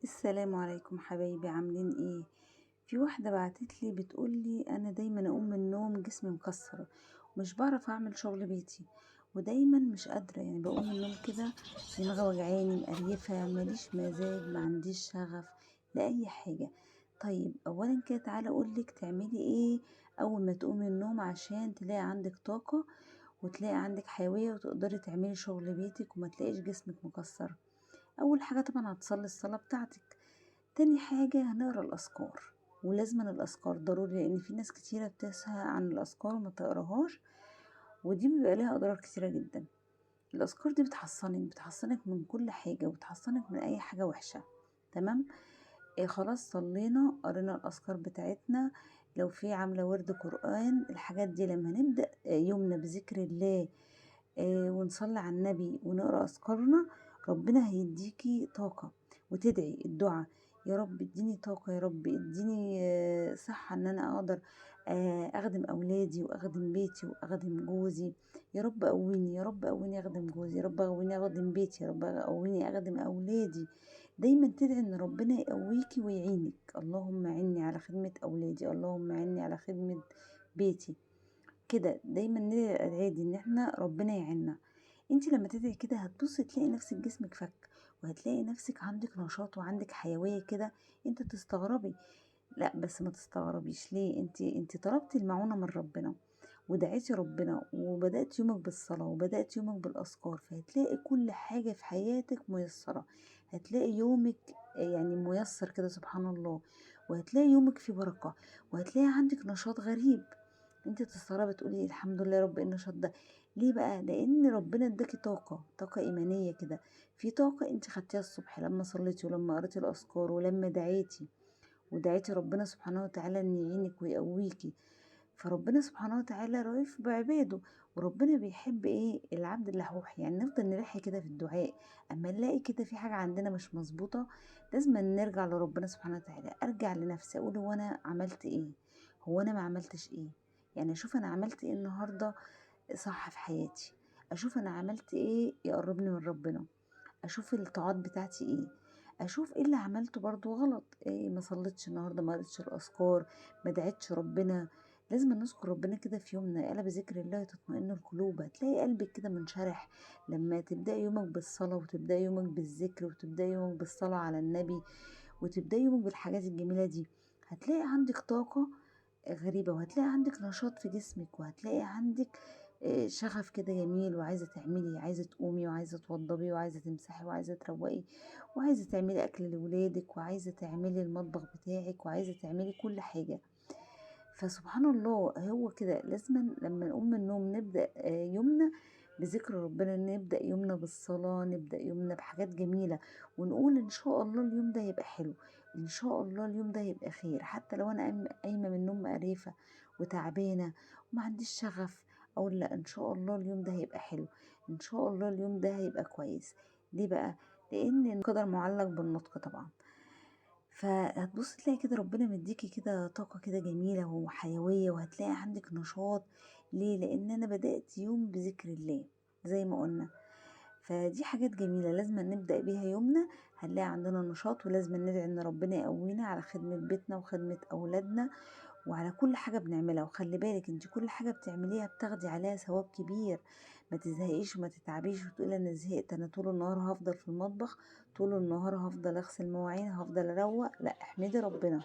السلام عليكم حبايبي، عاملين ايه؟ في واحدة بعتتلي بتقولي انا دايما اقوم من النوم جسمي مكسر ومش بعرف اعمل شغل بيتي، ودايما مش قادرة، يعني بقوم من النوم كده دماغي وجعاني مقريفة، ماليش مزاج، ما عنديش شغف لأي حاجة. طيب اولا كده تعالى اقولك تعملي ايه اول ما تقومي من النوم عشان تلاقي عندك طاقة وتلاقي عندك حيوية وتقدري تعملي شغل بيتك وما تلاقيش جسمك مكسر. اول حاجة طبعا هتصلي الصلاة بتاعتك. تاني حاجة هنقرا الأذكار، ولازما الأذكار ضروري لأن في ناس كتيرة بتسهى عن الأذكار وما تقراهاش، ودي بيبقى ليها أضرار كتيرة جدا. الأذكار دي بتحصنك من كل حاجة وبتحصنك من أي حاجة وحشة. تمام. إيه، خلاص صلينا قرينا الأذكار بتاعتنا، لو في عاملة ورد قرآن، الحاجات دي لما نبدأ يومنا بذكر الله ونصلي على النبي ونقرا اذكارنا، ربنا هيديكي طاقه. وتدعي الدعاء: يا رب اديني طاقه، يا رب اديني صحه ان انا اقدر اخدم اولادي واخدم بيتي واخدم جوزي. يا رب قويني، يا رب قويني اخدم جوزي، يا رب قويني اخدم بيتي، يا رب قويني اخدم اولادي. دايما تدعي ان ربنا يقويكي ويعينك. اللهم عني على خدمه اولادي، اللهم عني على خدمه بيتي. كده دايما ندعي الادعية دي ان احنا ربنا يعيننا. انت لما تدعي كده هتبصي تلاقي نفسك جسمك فك، وهتلاقي نفسك عندك نشاط وعندك حيوية كده. انت تستغربي، لا بس ما تستغربيش ليه، انت طلبتي المعونة من ربنا ودعيتي ربنا وبدأت يومك بالصلاة وبدأت يومك بالأذكار، فهتلاقي كل حاجة في حياتك ميسرة. هتلاقي يومك يعني ميسر كده سبحان الله، وهتلاقي يومك فيه بركة، وهتلاقي عندك نشاط غريب. انت تستغربي تقولي الحمد لله يا رب ايه النشاط ده. ليه بقى؟ لان ربنا اداكي طاقه ايمانيه كده. في طاقه انت خدتيها الصبح لما صليتي ولما قريتي الاذكار ولما ودعيتي ربنا سبحانه وتعالى ان يعينك ويقويكي. فربنا سبحانه وتعالى رؤوف بعباده، وربنا بيحب ايه؟ العبد اللحوح. يعني نفضل نلح كده في الدعاء، اما نلاقي كده في حاجه عندنا مش مظبوطه لازم نرجع لربنا سبحانه وتعالى. ارجع لنفسي اقول هو انا عملت ايه، هو انا ما عملتش ايه. يعني اشوف انا عملت ايه النهارده صح في حياتي، اشوف انا عملت ايه يقربني من ربنا، اشوف الطاعات بتاعتي ايه، اشوف ايه اللي عملته برضو غلط، ايه ما صليتش النهارده، ما قريتش الاذكار، ما دعيتش ربنا. لازم نذكر ربنا كده في يومنا. الا بذكر الله تطمئن القلوب. هتلاقي قلبك كده منشرح لما تبداي يومك بالصلاه وتبداي يومك بالذكر وتبداي يومك بالصلاه على النبي وتبداي يومك بالحاجات الجميله دي. هتلاقي عندك طاقه غريبة، وهتلاقي عندك نشاط في جسمك، وهتلاقي عندك شغف كده جميل، وعايزة تعملي، عايزة تقومي وعايزة توضبي وعايزة تمسحي وعايزة تروقي وعايزة تعملي أكل لولادك وعايزة تعملي المطبخ بتاعك وعايزة تعملي كل حاجة. فسبحان الله هو كده لازما لما نقوم من النوم نبدأ يومنا بذكر ربنا، نبدأ يومنا بالصلاة، نبدأ يومنا بحاجات جميلة، ونقول إن شاء الله اليوم ده يبقى حلو، إن شاء الله اليوم ده يبقى خير. حتى لو أنا قايمة من النوم مقريفة وتعبانة وما عنديش شغف، أقول لا إن شاء الله اليوم ده هيبقى حلو، إن شاء الله اليوم ده هيبقى كويس. ليه بقى؟ لأن القدر معلق بالنطق طبعا. فهتبص تلاقي كده ربنا مديكي كده طاقة كده جميلة وحيوية، وهتلاقي عندك نشاط. ليه؟ لان انا بدأت يوم بذكر الله زي ما قلنا. فدي حاجات جميلة لازم نبدأ بيها يومنا، هنلاقي عندنا نشاط. ولازم ندعي ان ربنا يقوينا على خدمة بيتنا وخدمة اولادنا وعلى كل حاجة بنعملها. وخلي بالك انت كل حاجة بتعمليها بتاخدي عليها ثواب كبير. ما تزهقيش وما تتعبيش وتقولي انا زهقت، انا طول النهار هفضل في المطبخ، طول النهار هفضل اغسل مواعين، هفضل اروق. لا، احمدي ربنا.